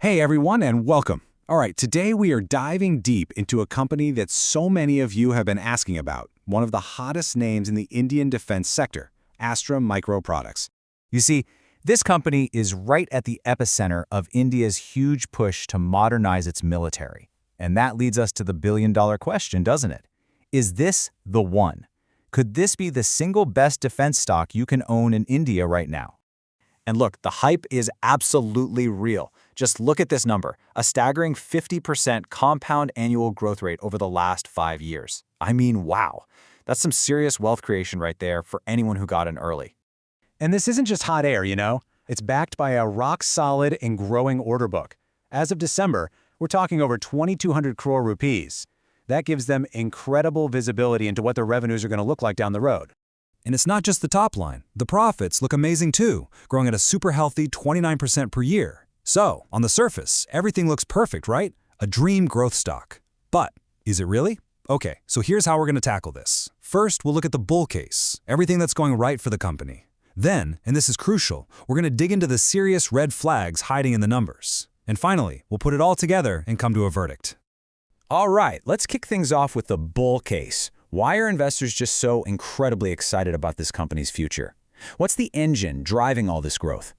Hey everyone, and welcome. All right, today we are diving deep into a company that so many of you have been asking about, one of the hottest names in the Indian defense sector, Astra Micro Products. You see, this company is right at the epicenter of India's huge push to modernize its military. And that leads us to the billion-dollar question, doesn't it? Is this the one? Could this be the single best defense stock you can own in India right now? And look, the hype is absolutely real. Just look at this number, a staggering 50% compound annual growth rate over the last 5 years. I mean, wow. That's some serious wealth creation right there for anyone who got in early. And this isn't just hot air, you know? It's backed by a rock-solid and growing order book. As of December, we're talking over 2,200 crore rupees. That gives them incredible visibility into what their revenues are going to look like down the road. And it's not just the top line. The profits look amazing too, growing at a super healthy 29% per year. So, on the surface, everything looks perfect, right? A dream growth stock. But, is it really? Okay, so here's how we're going to tackle this. First, we'll look at the bull case, everything that's going right for the company. Then, and this is crucial, we're going to dig into the serious red flags hiding in the numbers. And finally, we'll put it all together and come to a verdict. All right, let's kick things off with the bull case. Why are investors just so incredibly excited about this company's future? What's the engine driving all this growth?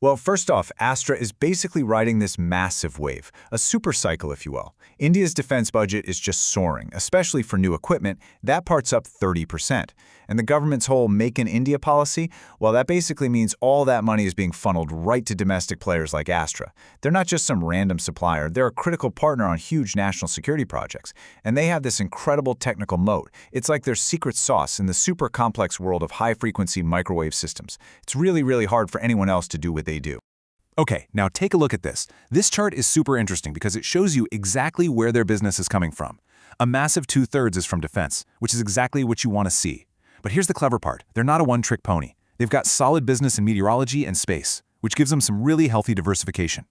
Well, first off, Astra is basically riding this massive wave, a super cycle, if you will. India's defense budget is just soaring, especially for new equipment. That part's up 30%. And the government's whole Make in India policy, well, that basically means all that money is being funneled right to domestic players like Astra. They're not just some random supplier, they're a critical partner on huge national security projects. And they have this incredible technical moat. It's like their secret sauce in the super complex world of high-frequency microwave systems. It's really, really hard for anyone else to do what they do. Okay, now take a look at this. This chart is super interesting because it shows you exactly where their business is coming from. A massive 2/3 is from defense, which is exactly what you want to see. But here's the clever part. They're not a one-trick pony. They've got solid business in meteorology and space, which gives them some really healthy diversification.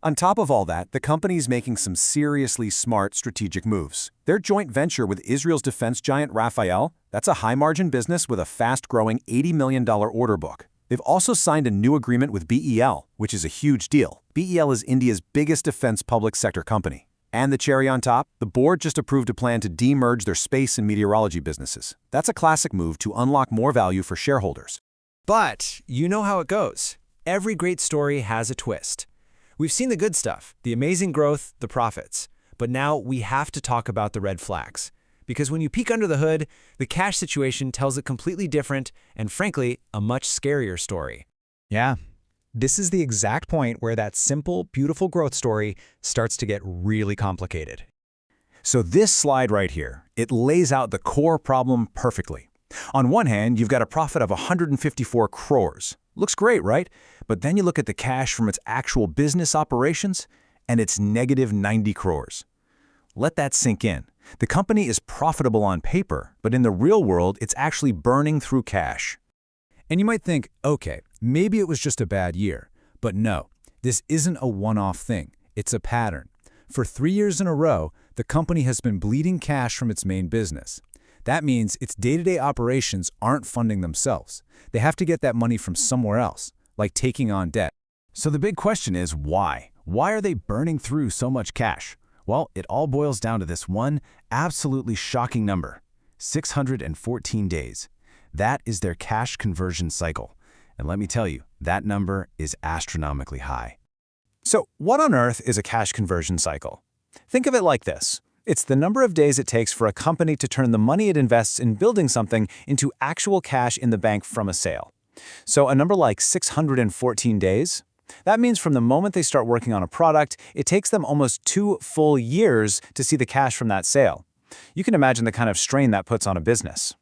On top of all that, the company's making some seriously smart strategic moves. Their joint venture with Israel's defense giant Rafael, that's a high-margin business with a fast-growing $80 million order book. They've also signed a new agreement with BEL, which is a huge deal. BEL is India's biggest defense public sector company. And the cherry on top, the board just approved a plan to demerge their space and meteorology businesses. That's a classic move to unlock more value for shareholders. But you know how it goes. Every great story has a twist. We've seen the good stuff, the amazing growth, the profits. But now we have to talk about the red flags. Because when you peek under the hood, the cash situation tells a completely different and, frankly, a much scarier story. Yeah, this is the exact point where that simple, beautiful growth story starts to get really complicated. So this slide right here, it lays out the core problem perfectly. On one hand, you've got a profit of 154 crores. Looks great, right? But then you look at the cash from its actual business operations, and it's negative 90 crores. Let that sink in. The company is profitable on paper, but in the real world, it's actually burning through cash. And you might think, okay, maybe it was just a bad year. But no, this isn't a one-off thing. It's a pattern. For 3 years in a row, the company has been bleeding cash from its main business. That means its day-to-day operations aren't funding themselves. They have to get that money from somewhere else, like taking on debt. So the big question is why? Why are they burning through so much cash? Well, it all boils down to this one absolutely shocking number, 614 days. That is their cash conversion cycle. And let me tell you, that number is astronomically high. So what on earth is a cash conversion cycle? Think of it like this. It's the number of days it takes for a company to turn the money it invests in building something into actual cash in the bank from a sale. So a number like 614 days, that means from the moment they start working on a product, it takes them almost 2 full years to see the cash from that sale. You can imagine the kind of strain that puts on a business.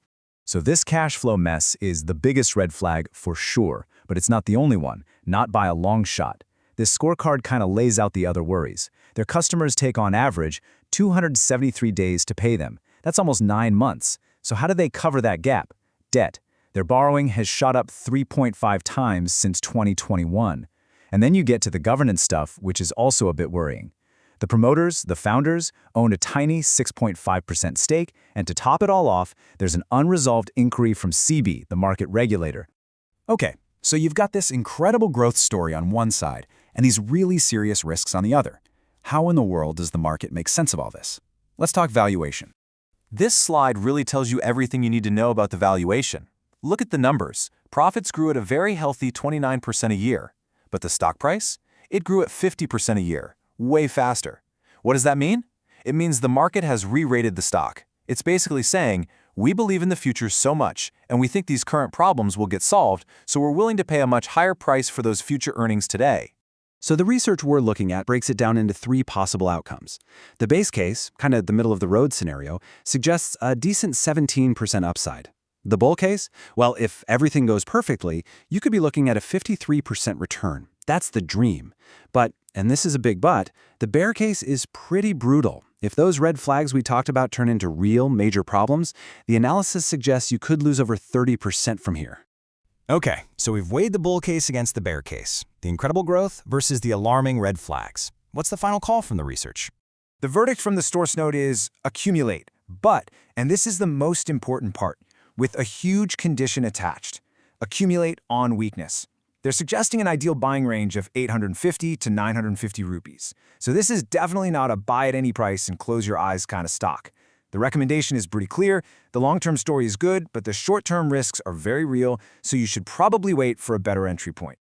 So this cash flow mess is the biggest red flag for sure, but it's not the only one, not by a long shot. This scorecard kind of lays out the other worries. Their customers take on average 273 days to pay them. That's almost 9 months. So how do they cover that gap? Debt. Their borrowing has shot up 3.5 times since 2021. And then you get to the governance stuff, which is also a bit worrying. The promoters, the founders, own a tiny 6.5% stake, and to top it all off, there's an unresolved inquiry from SEBI, the market regulator. Okay, so you've got this incredible growth story on one side, and these really serious risks on the other. How in the world does the market make sense of all this? Let's talk valuation. This slide really tells you everything you need to know about the valuation. Look at the numbers. Profits grew at a very healthy 29% a year. But the stock price? It grew at 50% a year, way faster. What does that mean? It means the market has re-rated the stock. It's basically saying, we believe in the future so much, and we think these current problems will get solved, so we're willing to pay a much higher price for those future earnings today. So the research we're looking at breaks it down into 3 possible outcomes. The base case, kind of the middle-of-the-road scenario, suggests a decent 17% upside. The bull case? Well, if everything goes perfectly, you could be looking at a 53% return. That's the dream. But, and this is a big but, the bear case is pretty brutal. If those red flags we talked about turn into real, major problems, the analysis suggests you could lose over 30% from here. Okay, so we've weighed the bull case against the bear case, the incredible growth versus the alarming red flags. What's the final call from the research? The verdict from the source note is accumulate, but, and this is the most important part, with a huge condition attached, accumulate on weakness. They're suggesting an ideal buying range of 850 to 950 rupees. So this is definitely not a buy at any price and close your eyes kind of stock. The recommendation is pretty clear. The long-term story is good, but the short-term risks are very real, so you should probably wait for a better entry point.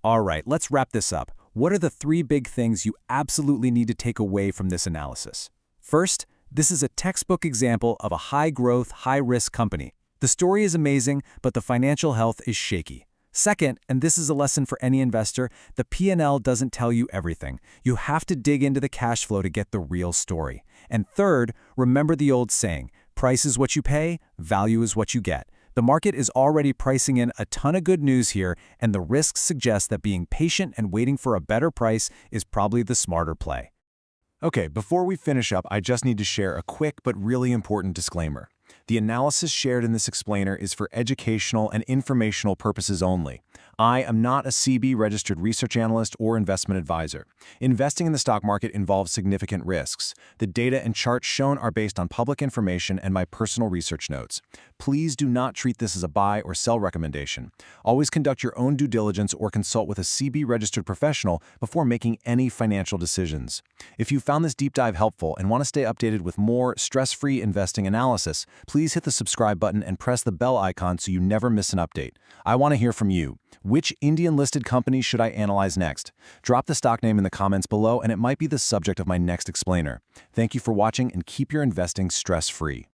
All right, let's wrap this up. What are the 3 big things you absolutely need to take away from this analysis? First, this is a textbook example of a high-growth, high-risk company. The story is amazing, but the financial health is shaky. Second, and this is a lesson for any investor, the P&L doesn't tell you everything. You have to dig into the cash flow to get the real story. And third, remember the old saying, price is what you pay, value is what you get. The market is already pricing in a ton of good news here, and the risks suggest that being patient and waiting for a better price is probably the smarter play. Okay, before we finish up, I just need to share a quick but really important disclaimer. The analysis shared in this explainer is for educational and informational purposes only. I am not a SEBI-registered research analyst or investment advisor. Investing in the stock market involves significant risks. The data and charts shown are based on public information and my personal research notes. Please do not treat this as a buy or sell recommendation. Always conduct your own due diligence or consult with a SEBI-registered professional before making any financial decisions. If you found this deep dive helpful and want to stay updated with more stress-free investing analysis, please hit the subscribe button and press the bell icon so you never miss an update. I want to hear from you. Which Indian-listed company should I analyze next? Drop the stock name in the comments below and it might be the subject of my next explainer. Thank you for watching and keep your investing stress-free.